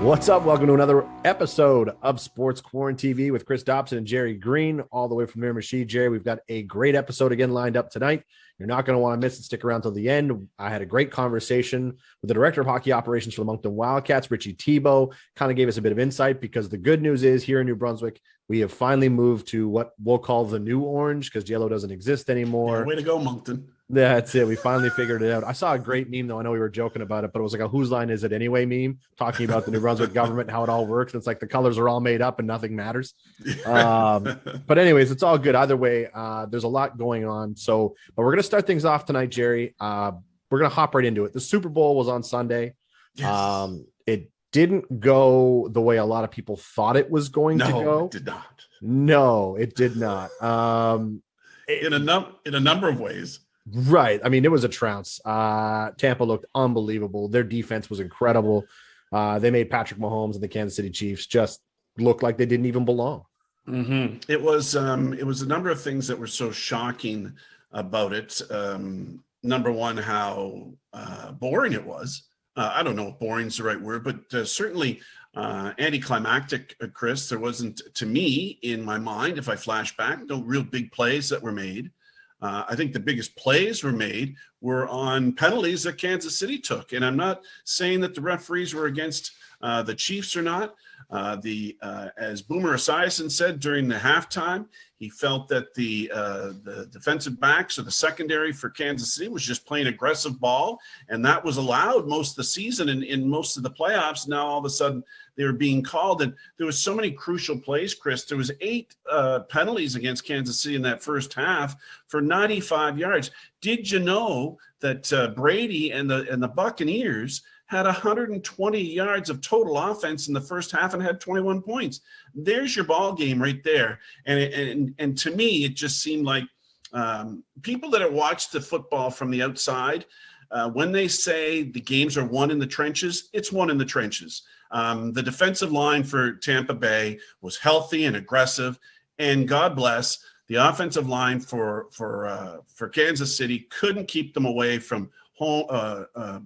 What's up? Welcome to another episode of Sports QuaranTV with Dobson and Gerry Green, all the way from Miramichi. Jerry, we've got a great episode again lined up tonight. You're not going to want to miss it. Stick around till the end. I had a great conversation with the director of hockey operations for the Moncton Wildcats, Richie Tebow. Kind of gave us a bit of insight because the good news is here in New Brunswick, we have finally moved to what we'll call the new orange because yellow doesn't exist anymore. Yeah, way to go, Moncton. That's it. We finally figured it out. I saw a great meme, though. I know we were joking about it, but it was like a "Whose line is it anyway" meme talking about the New Brunswick government and how it all works. It's like the colors are all made up and nothing matters. But anyways, it's all good. Either way, there's a lot going on. But we're going to start things off tonight, Jerry. We're going to hop right into it. The Super Bowl was on Sunday. Yes. It didn't go the way a lot of people thought it was going to go. No, it did not. No, it did not. In a number of ways. Right. I mean, it was a trounce. Tampa looked unbelievable. Their defense was incredible. They made Patrick Mahomes and the Kansas City Chiefs just look like they didn't even belong. Mm-hmm. It was a number of things that were so shocking about it. Number one, how boring it was. I don't know if boring is the right word, but certainly anticlimactic, Chris. There wasn't, to me, in my mind, if I flash back, no real big plays that were made. I think the biggest plays were on penalties that Kansas City took. And I'm not saying that the referees were against the Chiefs or not. As Boomer Esiason said during the halftime, he felt that the defensive backs or the secondary for Kansas City was just playing aggressive ball, and that was allowed most of the season and in most of the playoffs. Now all of a sudden they were being called, and there was so many crucial plays, Chris. There was 8 penalties against Kansas City in that first half for 95 yards. Did you know that Brady and the Buccaneers had 120 yards of total offense in the first half and had 21 points? There's your ball game right there. And to me, it just seemed like people that have watched the football from the outside, when they say the games are won in the trenches, it's won in the trenches. The defensive line for Tampa Bay was healthy and aggressive, and God bless the offensive line for Kansas City couldn't keep them away from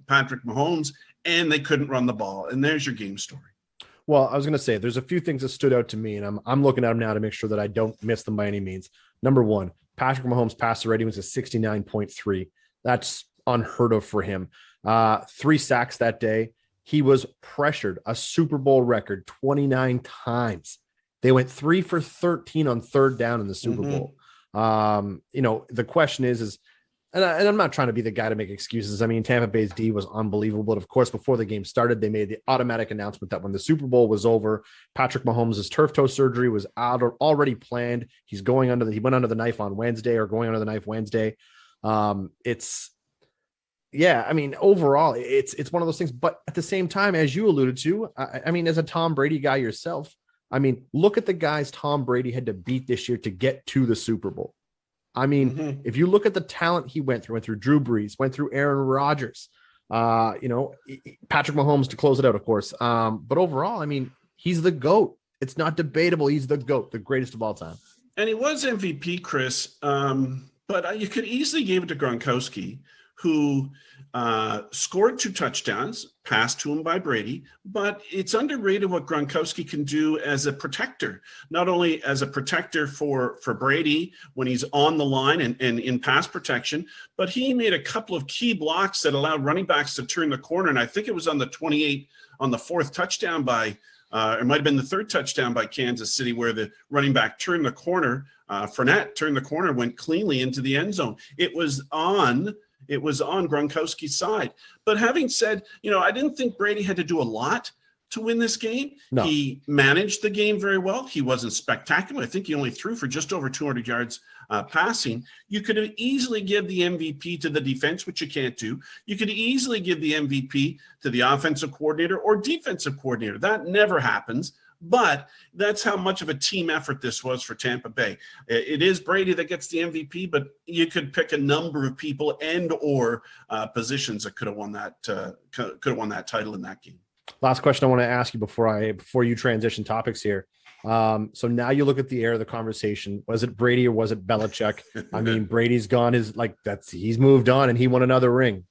Patrick Mahomes, and they couldn't run the ball. And there's your game story. Well, I was going to say there's a few things that stood out to me, and I'm looking at them now to make sure that I don't miss them by any means. Number one, Patrick Mahomes' passer rating was a 69.3. That's unheard of for him. 3 sacks that day. He was pressured a Super Bowl record 29 times. They went 3 for 13 on third down in the Super Bowl. The question is and I'm not trying to be the guy to make excuses. I mean, Tampa Bay's D was unbelievable. But of course, before the game started, they made the automatic announcement that when the Super Bowl was over, Patrick Mahomes' turf toe surgery was already planned. He went under the knife on Wednesday or going under the knife Wednesday. Overall, it's one of those things. But at the same time, as you alluded to, I mean, as a Tom Brady guy yourself, I mean, look at the guys Tom Brady had to beat this year to get to the Super Bowl. I mean, if you look at the talent he went through Drew Brees, went through Aaron Rodgers, Patrick Mahomes to close it out, of course. But overall, I mean, he's the GOAT. It's not debatable. He's the GOAT, the greatest of all time. And he was MVP, Chris. But you could easily give it to Gronkowski, who scored 2 touchdowns, passed to him by Brady, but it's underrated what Gronkowski can do as a protector, not only as a protector for Brady when he's on the line and in pass protection, but he made a couple of key blocks that allowed running backs to turn the corner. And I think it was on the 4th touchdown by it might have been the 3rd touchdown by Kansas City where the running back turned the corner. Fournette turned the corner, went cleanly into the end zone. It was on Gronkowski's side. But having said, I didn't think Brady had to do a lot to win this game. No. He managed the game very well. He wasn't spectacular. I think he only threw for just over 200 yards passing. You could have easily give the MVP to the defense, which you can't do. You could easily give the MVP to the offensive coordinator or defensive coordinator. That never happens. But that's how much of a team effort this was for Tampa Bay. It is Brady that gets the MVP, but you could pick a number of people and or positions that could have won that title in that game. Last question I want to ask you before you transition topics here. So now you look at the air of the conversation. Was it Brady or was it Belichick? I mean, Brady's gone. He's moved on and he won another ring.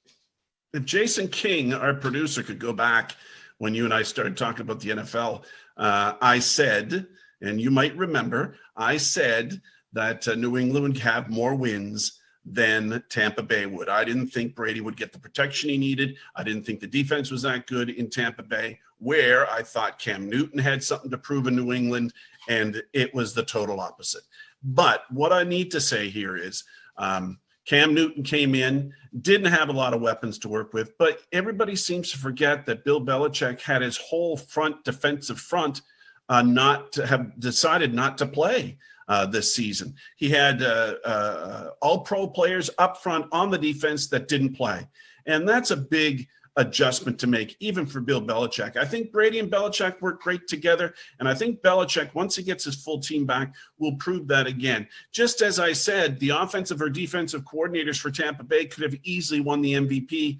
If Jason King, our producer, could go back when you and I started talking about the NFL. I said, and you might remember, I said that New England would have more wins than Tampa Bay would. I didn't think Brady would get the protection he needed. I didn't think the defense was that good in Tampa Bay, where I thought Cam Newton had something to prove in New England, and it was the total opposite. But what I need to say here is Cam Newton came in, didn't have a lot of weapons to work with, but everybody seems to forget that Bill Belichick had his whole defensive front not to have decided not to play this season. He had all-pro players up front on the defense that didn't play. And that's a big adjustment to make, even for Bill Belichick. I think Brady and Belichick work great together, and I think Belichick, once he gets his full team back, will prove that again. Just as I said, the offensive or defensive coordinators for Tampa Bay could have easily won the MVP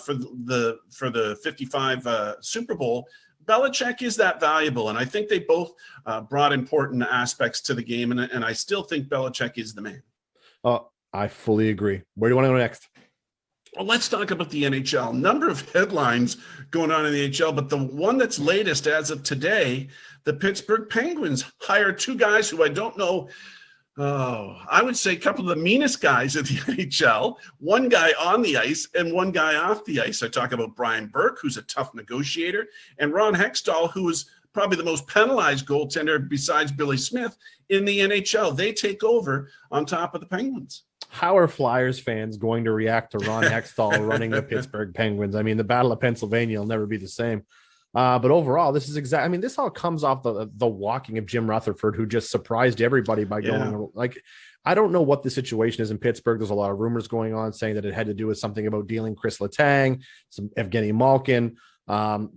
for the 55 Super Bowl. Belichick is that valuable, and I think they both brought important aspects to the game, and I still think Belichick is the man. I fully agree. Where do you want to go next? Well, let's talk about the NHL. Number of headlines going on in the NHL, but the one that's latest as of today, the Pittsburgh Penguins hired two guys who I don't know. I would say a couple of the meanest guys in the NHL, one guy on the ice and one guy off the ice. I talk about Brian Burke, who's a tough negotiator, and Ron Hextall, who is probably the most penalized goaltender besides Billy Smith in the NHL. They take over on top of the Penguins. How are Flyers fans going to react to Ron Hextall running the Pittsburgh Penguins? I mean, the Battle of Pennsylvania will never be the same. But overall, this is exactly, I mean, this all comes off the walking of Jim Rutherford, who just surprised everybody by going like, I don't know what the situation is in Pittsburgh. There's a lot of rumors going on saying that it had to do with something about dealing Chris Letang, some Evgeny Malkin.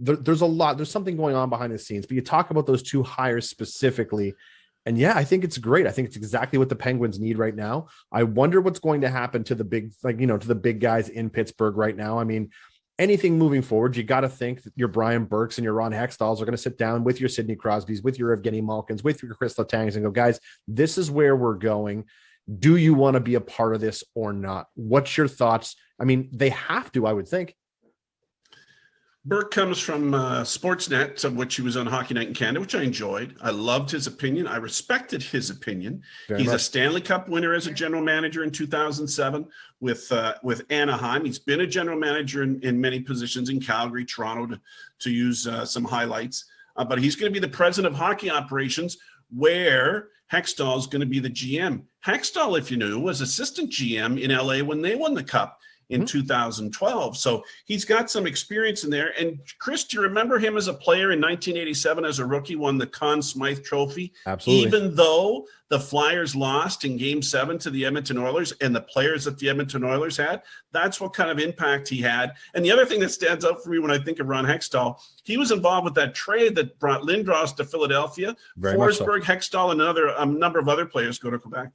There's something going on behind the scenes, but you talk about those two hires specifically. And yeah, I think it's great. I think it's exactly what the Penguins need right now. I wonder what's going to happen to the big, to the big guys in Pittsburgh right now. I mean, anything moving forward, you got to think that your Brian Burks and your Ron Hextalls are going to sit down with your Sidney Crosbys, with your Evgeny Malkins, with your Chris Letangs and go, guys, this is where we're going. Do you want to be a part of this or not? What's your thoughts? I mean, they have to, I would think. Burke comes from Sportsnet, of which he was on Hockey Night in Canada, which I enjoyed. I loved his opinion. I respected his opinion. He's a Stanley Cup winner as a general manager in 2007 with Anaheim. He's been a general manager in many positions in Calgary, Toronto, to use some highlights. But he's going to be the president of hockey operations, where Hextall is going to be the GM. Hextall, if you knew, was assistant GM in LA when they won the Cup in 2012. So he's got some experience in there. And Chris, do you remember him as a player in 1987 as a rookie, won the Conn Smythe Trophy? Absolutely. Even though the Flyers lost in Game 7 to the Edmonton Oilers, and the players that the Edmonton Oilers had, that's what kind of impact he had. And the other thing that stands out for me when I think of Ron Hextall, he was involved with that trade that brought Lindros to Philadelphia. Forsberg, Hextall, and a number of other players go to Quebec.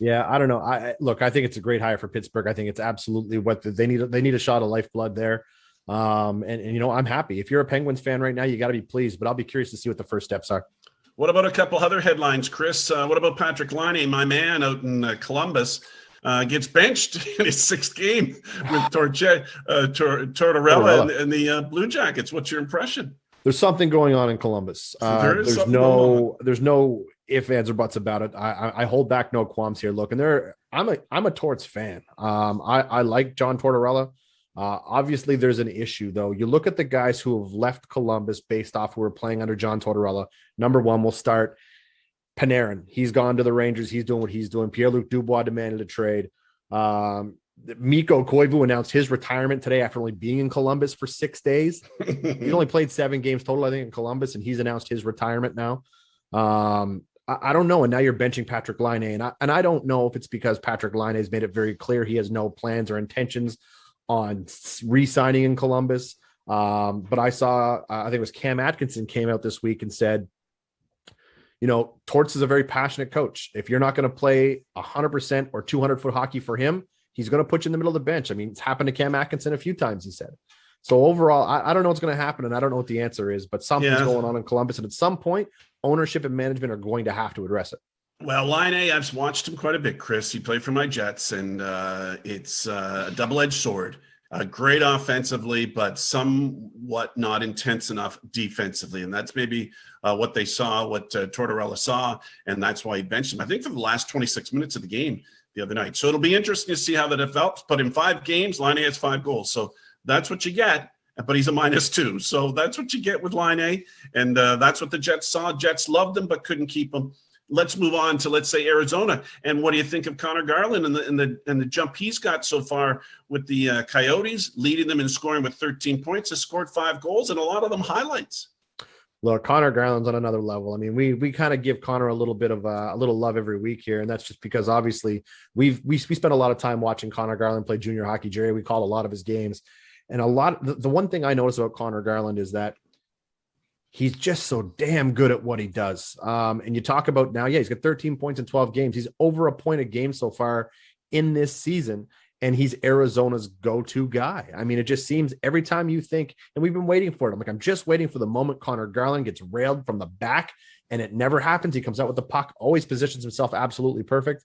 Yeah, I don't know. I think it's a great hire for Pittsburgh. I think it's absolutely what they need. They need a shot of lifeblood there. And I'm happy. If you're a Penguins fan right now, you got to be pleased, but I'll be curious to see what the first steps are. What about a couple other headlines, Chris? What about Patrick Laine, my man out in Columbus, gets benched in his sixth game with Tortorella and the Blue Jackets? What's your impression? There's something going on in Columbus. There's no ifs, ands, or buts about it. I hold back no qualms here. Look, and I'm a Torts fan. I like John Tortorella. Obviously, there's an issue though. You look at the guys who have left Columbus based off who are playing under John Tortorella. Number one, we'll start Panarin. He's gone to the Rangers. He's doing what he's doing. Pierre-Luc Dubois demanded a trade. Mikko Koivu announced his retirement today after only being in Columbus for 6 days. He's only played 7 games total, I think, in Columbus, and he's announced his retirement now. I don't know. And now you're benching Patrick Laine. And I don't know if it's because Patrick Laine has made it very clear he has no plans or intentions on re-signing in Columbus. But I saw, I think it was Cam Atkinson came out this week and said, Torts is a very passionate coach. If you're not going to play 100% or 200-foot hockey for him, he's going to put you in the middle of the bench. I mean, it's happened to Cam Atkinson a few times, he said. So overall, I don't know what's going to happen, and I don't know what the answer is, but something's going on in Columbus, and at some point, ownership and management are going to have to address it. Well, Laine, I've watched him quite a bit, Chris. He played for my Jets, and it's a double-edged sword. Great offensively, but somewhat not intense enough defensively. And that's maybe what they saw, what Tortorella saw, and that's why he benched him, I think, for the last 26 minutes of the game the other night. So it'll be interesting to see how that develops. But in 5 games, Line A has 5 goals. So that's what you get. But he's a -2. So that's what you get with Line A. And that's what the Jets saw. Jets loved him, but couldn't keep him. Let's move on to, let's say, Arizona. And what do you think of Connor Garland and the jump he's got so far with the Coyotes, leading them in scoring with 13 points, has scored 5 goals, and a lot of them highlights. Look, Connor Garland's on another level. I mean, we kind of give Connor a little bit of a little love every week here, and that's just because obviously we spent a lot of time watching Connor Garland play junior hockey. Jerry, we called a lot of his games, and the one thing I noticed about Connor Garland is that he's just so damn good at what he does. And you talk about now, he's got 13 points in 12 games. He's over a point a game so far in this season, and he's Arizona's go-to guy. I mean, it just seems every time you think, and we've been waiting for it. I'm just waiting for the moment Connor Garland gets railed from the back, and it never happens. He comes out with the puck, always positions himself absolutely perfect.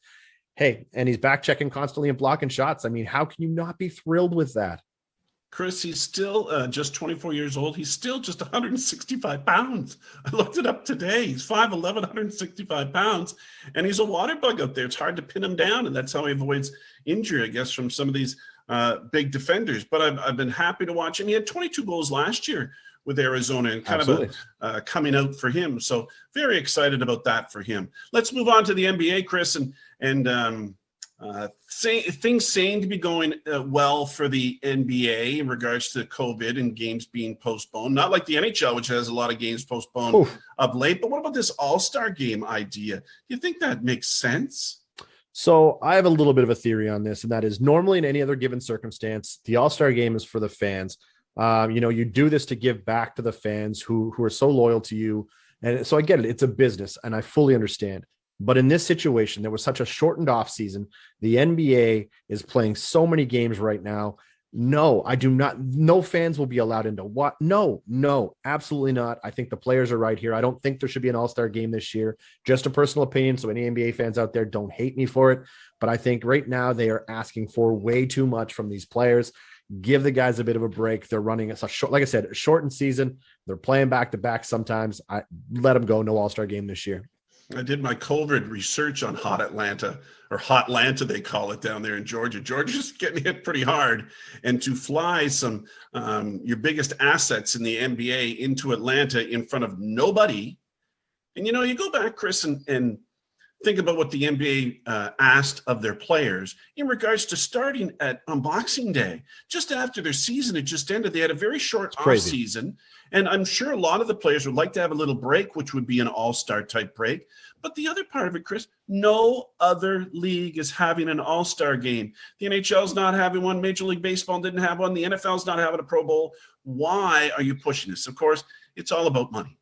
Hey, and he's back checking constantly and blocking shots. I mean, how can you not be thrilled with that? Chris, he's still just 24 years old. He's still just 165 pounds. I looked it up today. He's 5'11", 165 pounds, and he's a water bug out there. It's hard to pin him down, and that's how he avoids injury, I guess, from some of these big defenders. But I've been happy to watch him. He had 22 goals last year with Arizona, and kind of a coming out for him. So very excited about that for him. Let's move on to the NBA, Chris, and things seem to be going well for the NBA in regards to COVID and games being postponed. Not like the NHL, which has a lot of games postponed of late. But what about this All-Star Game idea? Do you think that makes sense? So I have a little bit of a theory on this, and that is normally in any other given circumstance, the All-Star Game is for the fans. You do this to give back to the fans who are so loyal to you. And so I get it. It's a business, and I fully understand. But in this situation, there was such a shortened off season. The NBA is playing so many games right now. No, I do not. No fans will be allowed into what? No, absolutely not. I think the players are right here. I don't think there should be an All-Star Game this year. Just a personal opinion. So any NBA fans out there, don't hate me for it. But I think right now they are asking for way too much from these players. Give the guys a bit of a break. They're running a short, like I said, a shortened season. They're playing back to back sometimes. I let them go. No All-Star Game this year. I did my COVID research on Hot Atlanta, or Hot Atlanta, they call it down there in Georgia. Georgia's getting hit pretty hard. And to fly some your biggest assets in the NBA into Atlanta in front of nobody. And, you go back, Chris, and think about what the NBA asked of their players in regards to starting on Boxing Day. Just after their season had just ended, they had a very short off season. And I'm sure a lot of the players would like to have a little break, which would be an all-star type break. But the other part of it, Chris, no other league is having an all-star game. The NHL's not having one. Major League Baseball didn't have one. The NFL's not having a Pro Bowl. Why are you pushing this? Of course, it's all about money.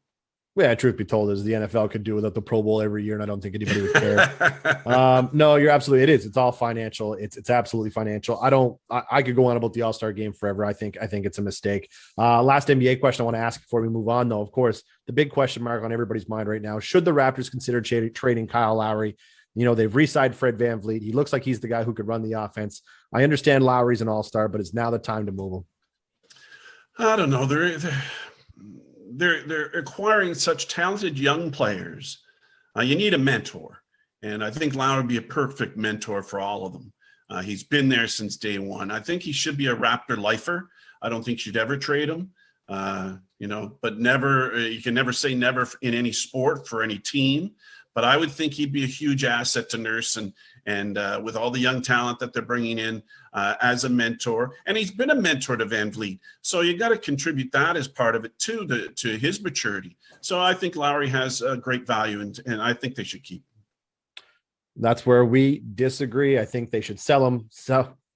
Yeah, truth be told, is the NFL could do without the Pro Bowl every year, and I don't think anybody would care. No, you're absolutely. It is. It's all financial. It's absolutely financial. I could go on about the All-Star Game forever. I think it's a mistake. Last NBA question I want to ask before we move on, though. Of course, the big question mark on everybody's mind right now: should the Raptors consider trading Kyle Lowry? They've re-signed Fred VanVleet. He looks like he's the guy who could run the offense. I understand Lowry's an All-Star, but it's now the time to move him. I don't know. They're acquiring such talented young players. You need a mentor. And I think Lowry would be a perfect mentor for all of them. He's been there since day one. I think he should be a Raptor lifer. I don't think you'd ever trade him, but never, you can never say never in any sport for any team. But I would think he'd be a huge asset to Nurse and with all the young talent that they're bringing in as a mentor. And he's been a mentor to VanVleet. So you got to contribute that as part of it too, to his maturity. So I think Lowry has great value, and I think they should keep him. That's where we disagree. I think they should sell him.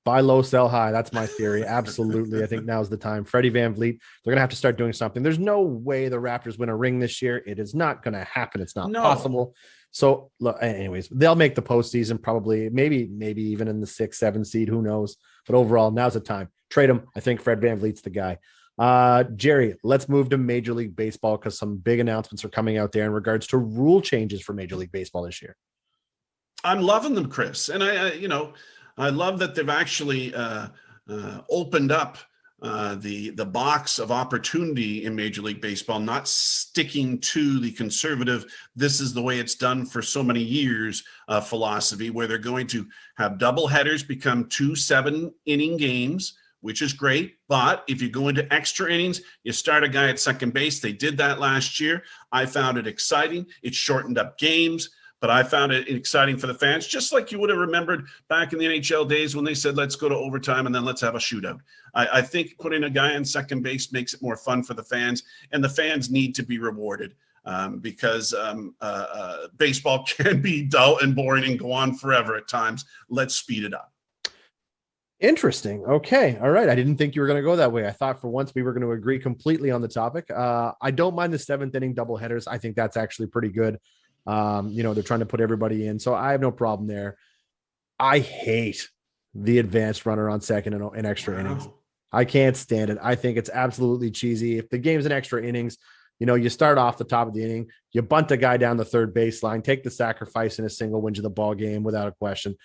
Buy low, sell high. That's my theory. Absolutely. I think now's the time. Freddie VanVleet, they're going to have to start doing something. There's no way the Raptors win a ring this year. It is not going to happen. It's not possible. So, look, anyways, they'll make the postseason probably, maybe even in the 6-7 seed. Who knows? But overall, now's the time. Trade him. I think Fred VanVleet's the guy. Jerry, let's move to Major League Baseball because some big announcements are coming out there in regards to rule changes for Major League Baseball this year. I'm loving them, Chris. And I love that they've actually opened up the box of opportunity in Major League Baseball, not sticking to the conservative, this is the way it's done for so many years philosophy, where they're going to have double headers become 2 7-inning games, which is great. But if you go into extra innings, you start a guy at second base. They did that last year. I found it exciting. It shortened up games, but I found it exciting for the fans, just like you would have remembered back in the NHL days when they said, let's go to overtime and then let's have a shootout. I think putting a guy on second base makes it more fun for the fans, and the fans need to be rewarded because baseball can be dull and boring and go on forever at times. Let's speed it up. Interesting. Okay. All right. I didn't think you were going to go that way. I thought for once we were going to agree completely on the topic. I don't mind the 7th inning doubleheaders. I think that's actually pretty good. They're trying to put everybody in, so I have no problem there. I hate the advanced runner on second and extra innings. I can't stand it. I think it's absolutely cheesy. If the game's in extra innings, you start off the top of the inning, you bunt a guy down the third baseline, take the sacrifice, and a single wins you the ball game without a question.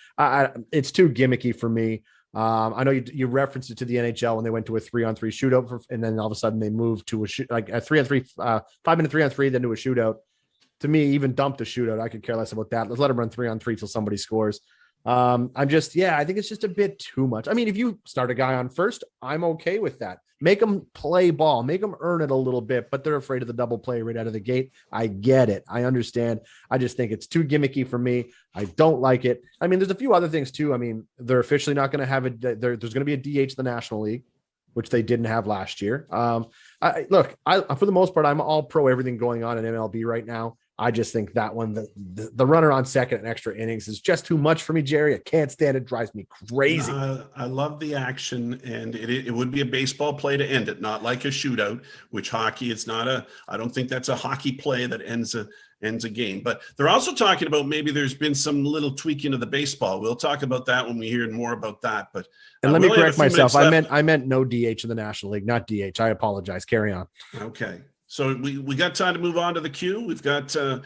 It's too gimmicky for me. I know you referenced it to the NHL when they went to a 3-on-3 shootout, and then all of a sudden they moved to a 3-on-3, 5-minute 3-on-3, then to a shootout. To me, even dumped a shootout, I could care less about that. Let's let them run 3-on-3 till somebody scores. I think it's just a bit too much. I mean, if you start a guy on first, I'm okay with that. Make them play ball, make them earn it a little bit, but they're afraid of the double play right out of the gate. I get it. I understand. I just think it's too gimmicky for me. I don't like it. I mean, there's a few other things too. I mean, they're officially not going to have there's going to be a DH in the National League, which they didn't have last year. For the most part, I'm all pro everything going on in MLB right now. I just think that one, the runner on second and extra innings is just too much for me, Jerry. I can't stand it. Drives me crazy. I love the action, and it would be a baseball play to end it, not like a shootout, which hockey, it's not I don't think that's a hockey play that ends a game. But they're also talking about maybe there's been some little tweaking of the baseball. We'll talk about that when we hear more about that. But and let me correct myself. I meant no DH in the National League, not DH. I apologize. Carry on. Okay. So we got time to move on to the queue. We've got 2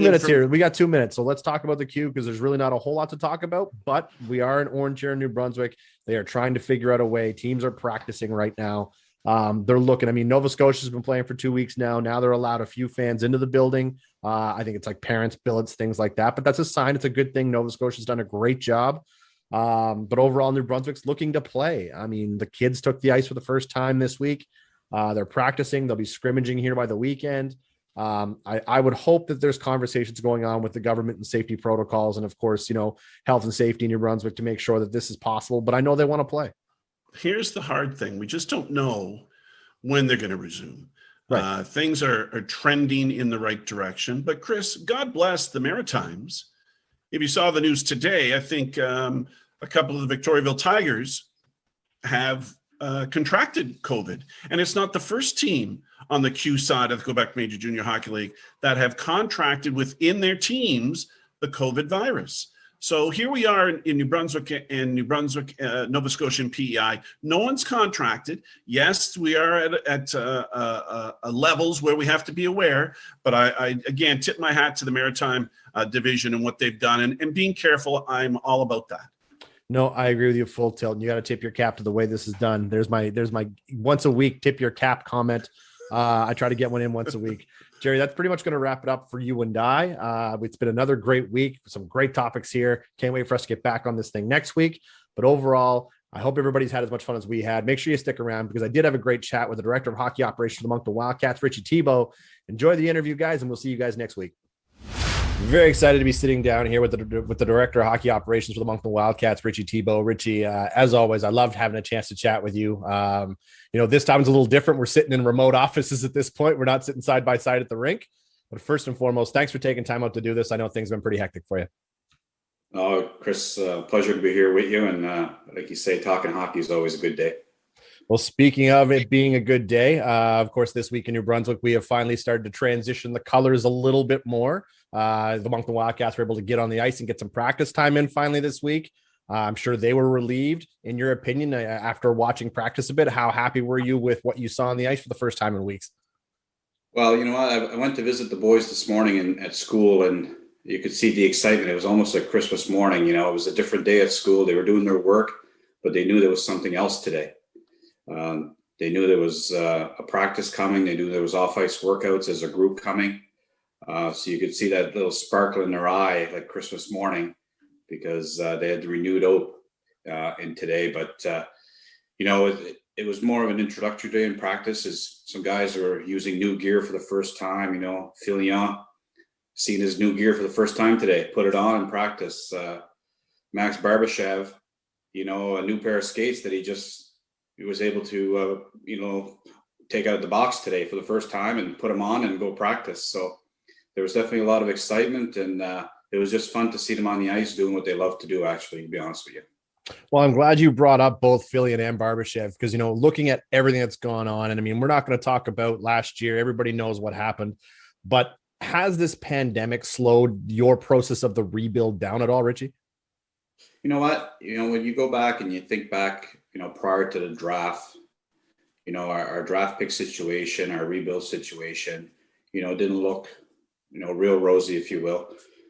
minutes here. We got 2 minutes. So let's talk about the queue because there's really not a whole lot to talk about, but we are in Orange here in New Brunswick. They are trying to figure out a way. Teams are practicing right now. They're looking. I mean, Nova Scotia's been playing for 2 weeks now. Now they're allowed a few fans into the building. I think it's like parents' billets, things like that. But that's a sign. It's a good thing. Nova Scotia's done a great job. But overall, New Brunswick's looking to play. I mean, the kids took the ice for the first time this week. They're practicing. They'll be scrimmaging here by the weekend. I would hope that there's conversations going on with the government and safety protocols, and of course, health and safety in New Brunswick to make sure that this is possible. But I know they want to play. Here's the hard thing: we just don't know when they're going to resume. Right. Things are trending in the right direction. But Chris, God bless the Maritimes. If you saw the news today, I think a couple of the Victoriaville Tigers have contracted COVID, and it's not the first team on the Q side of the Quebec Major Junior Hockey League that have contracted within their teams the COVID virus. So here we are in New Brunswick, Nova Scotia, and PEI. No one's contracted. Yes, we are at levels where we have to be aware, but I again tip my hat to the Maritime Division and what they've done, and being careful. I'm all about that. No, I agree with you full tilt. And you got to tip your cap to the way this is done. There's my once a week tip your cap comment. I try to get one in once a week. Jerry, that's pretty much going to wrap it up for you and I. It's been another great week. Some great topics here. Can't wait for us to get back on this thing next week. But overall, I hope everybody's had as much fun as we had. Make sure you stick around because I did have a great chat with the Director of Hockey Operations for the Moncton Wildcats, Richie Tebow. Enjoy the interview, guys, and we'll see you guys next week. Very excited to be sitting down here with the Director of Hockey Operations for the Moncton Wildcats, Richie Tebow. Richie, as always, I loved having a chance to chat with you. This time it's a little different. We're sitting in remote offices at this point. We're not sitting side by side at the rink. But first and foremost, thanks for taking time out to do this. I know things have been pretty hectic for you. Oh, Chris, pleasure to be here with you. And like you say, talking hockey is always a good day. Well, speaking of it being a good day, of course, this week in New Brunswick, we have finally started to transition the colors a little bit more. The Moncton Wildcats were able to get on the ice and get some practice time in finally this week. I'm sure they were relieved. In your opinion, after watching practice a bit, how happy were you with what you saw on the ice for the first time in weeks? Well, I went to visit the boys this morning at school, and you could see the excitement. It was almost like Christmas morning. It was a different day at school. They were doing their work. but they knew there was something else today. They knew there was a practice coming. They knew there was off-ice workouts as a group coming. So you could see that little sparkle in their eye like Christmas morning, because they had the renewed hope in today. But, it was more of an introductory day in practice, as some guys were using new gear for the first time. Filion seen his new gear for the first time today, put it on in practice. Max Barbashev, a new pair of skates that he was able to, take out of the box today for the first time and put them on and go practice. So there was definitely a lot of excitement, and it was just fun to see them on the ice doing what they love to do, actually, to be honest with you. Well, I'm glad you brought up both Filion and Barbashev, because, looking at everything that's gone on, and I mean, we're not going to talk about last year. Everybody knows what happened, but has this pandemic slowed your process of the rebuild down at all, Richie? You know what? When you go back and you think back, prior to the draft, our draft pick situation, our rebuild situation, didn't look, real rosy, if you will.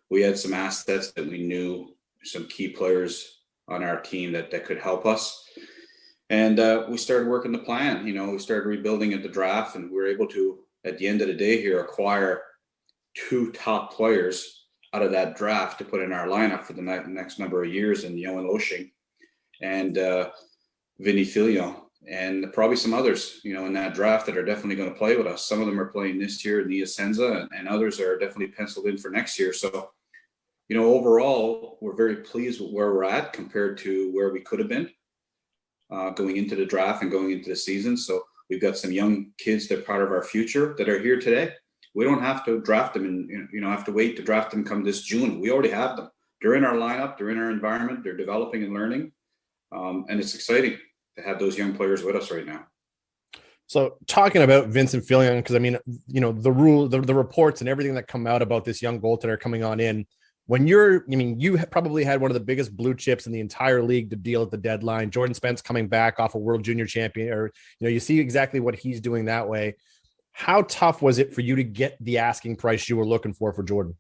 We had some assets that we knew, some key players on our team that could help us. And we started working the plan. We started rebuilding at the draft, and we were able to, at the end of the day here, acquire 2 top players out of that draft to put in our lineup for the next number of years, in Johan Loshing and Vinny Filion, and probably some others, in that draft that are definitely going to play with us. Some of them are playing this year in the Asenza, and others are definitely penciled in for next year. So, overall, we're very pleased with where we're at compared to where we could have been going into the draft and going into the season. So we've got some young kids that are part of our future that are here today. We don't have to draft them and, have to wait to draft them come this June. We already have them. They're in our lineup. They're in our environment. They're developing and learning. And it's exciting to have those young players with us right now. So talking about Vincent Filion, because I mean, the reports and everything that come out about this young goaltender coming on in, you probably had one of the biggest blue chips in the entire league to deal at the deadline. Jordan Spence coming back off a world junior champion, or, you see exactly what he's doing that way. How tough was it for you to get the asking price you were looking for Jordan?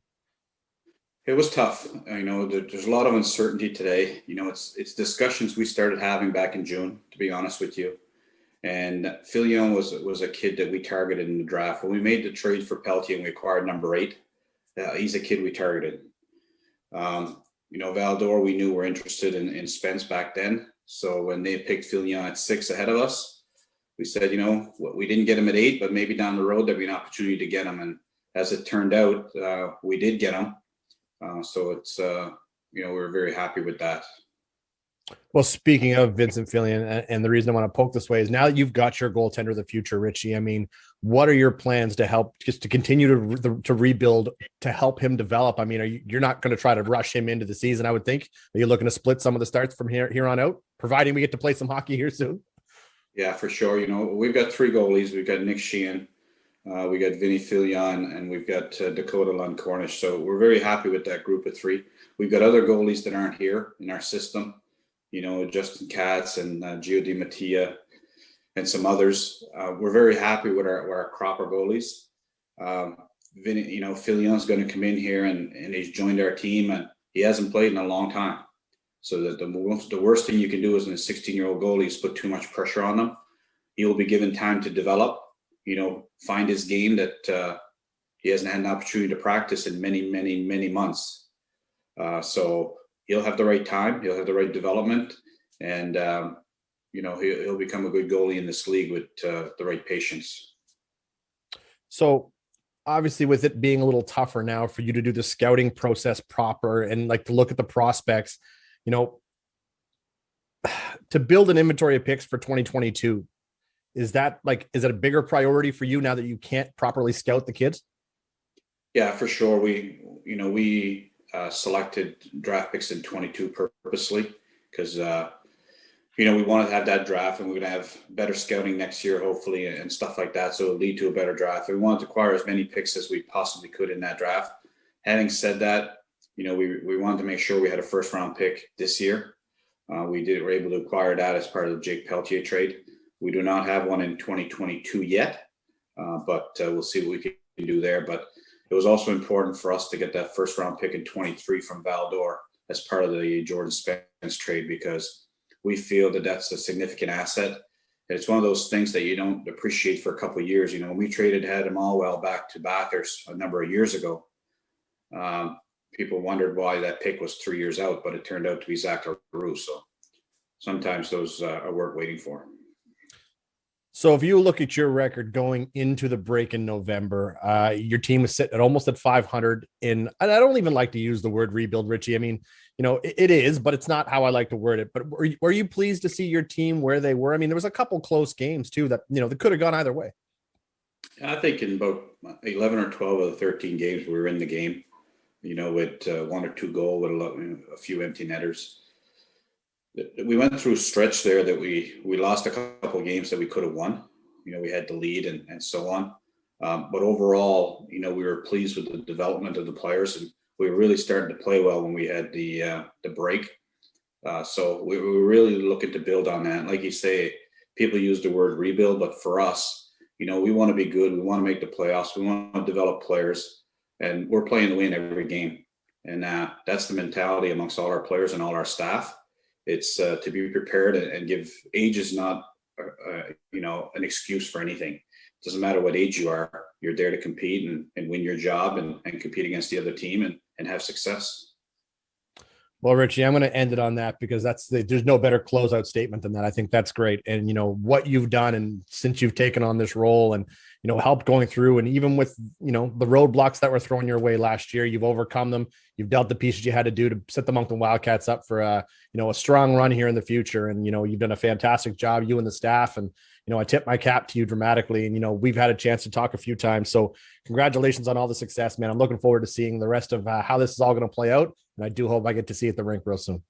It was tough. There's a lot of uncertainty today. It's discussions we started having back in June, to be honest with you. And Filion was a kid that we targeted in the draft. When we made the trade for Peltier and we acquired number 8, he's a kid we targeted. Valdor, we knew were interested in Spence back then. So when they picked Filion at 6 ahead of us, we said, we didn't get him at 8, but maybe down the road there'd be an opportunity to get him. And as it turned out, we did get him. So it's, we're very happy with that. Well, speaking of Vincent Filion, and the reason I want to poke this way is, now that you've got your goaltender of the future, Richie, I mean, what are your plans to help, just to continue to rebuild, to help him develop? I mean, you're not going to try to rush him into the season, I would think. Are you looking to split some of the starts from here on out, providing we get to play some hockey here soon? Yeah, for sure. We've got 3 goalies. We've got Nick Sheehan, we got Vinny Filion, and we've got Dakota Lund-Cornish. So we're very happy with that group of 3. We've got other goalies that aren't here in our system. Justin Katz and Gio Di Mattia and some others. We're very happy with our cropper goalies. Filion's going to come in here and he's joined our team, and he hasn't played in a long time. So that the worst thing you can do as a 16-year-old goalie is put too much pressure on them. He will be given time to develop, find his game that he hasn't had an opportunity to practice in many, many, many months. So he'll have the right time, he'll have the right development, and he'll become a good goalie in this league with the right patience. So obviously, with it being a little tougher now for you to do the scouting process proper and to look at the prospects, to build an inventory of picks for 2022, is it a bigger priority for you now that you can't properly scout the kids? Yeah, for sure. We selected draft picks in 22 purposely because, we want to have that draft, and we're going to have better scouting next year, hopefully, and stuff like that. So it'll lead to a better draft. We wanted to acquire as many picks as we possibly could in that draft. Having said that, we wanted to make sure we had a first round pick this year. We were able to acquire that as part of the Jake Peltier trade. We do not have one in 2022 yet, but we'll see what we can do there. But it was also important for us to get that first round pick in 23 from Valdor as part of the Jordan Spence trade, because we feel that that's a significant asset. And it's one of those things that you don't appreciate for a couple of years. When we traded Adam Alwell back to Bathurst a number of years ago, people wondered why that pick was 3 years out, but it turned out to be Zach LaRue. So sometimes those are worth waiting for. So if you look at your record going into the break in November, your team is sitting at almost at 500 and I don't even like to use the word rebuild, Richie. I mean, it is, but it's not how I like to word it. But were you pleased to see your team where they were? I mean, there was a couple close games too that, that could have gone either way. I think in about 11 or 12 of the 13 games, we were in the game, with 1 or 2 goal, with a few empty netters. We went through a stretch there that we lost a couple of games that we could have won. We had the lead and so on. But overall, we were pleased with the development of the players, and we were really starting to play well when we had the break. So we were really looking to build on that. Like you say, people use the word rebuild, but for us, we want to be good. We want to make the playoffs. We want to develop players, and we're playing to win every game. And that's the mentality amongst all our players and all our staff. It's to be prepared, and age is not, an excuse for anything. It doesn't matter what age you are. You're there to compete and win your job and compete against the other team and have success. Well, Richie, I'm going to end it on that because there's no better closeout statement than that. I think that's great. And, what you've done and since you've taken on this role and, helped going through, and even with, the roadblocks that were thrown your way last year, you've overcome them. You've dealt the pieces you had to do to set the Moncton Wildcats up for a strong run here in the future. And, you've done a fantastic job, you and the staff. And, I tip my cap to you dramatically. And, we've had a chance to talk a few times. So congratulations on all the success, man. I'm looking forward to seeing the rest of how this is all going to play out. And I do hope I get to see it at the rink real soon.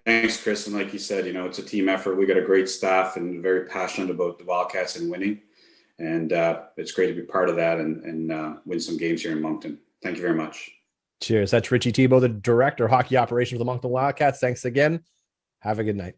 Thanks, Chris. And like you said, it's a team effort. We got a great staff and very passionate about the Wildcats and winning. And it's great to be part of that and win some games here in Moncton. Thank you very much. Cheers. That's Richie Thibault, the Director of Hockey Operations of the Moncton Wildcats. Thanks again. Have a good night.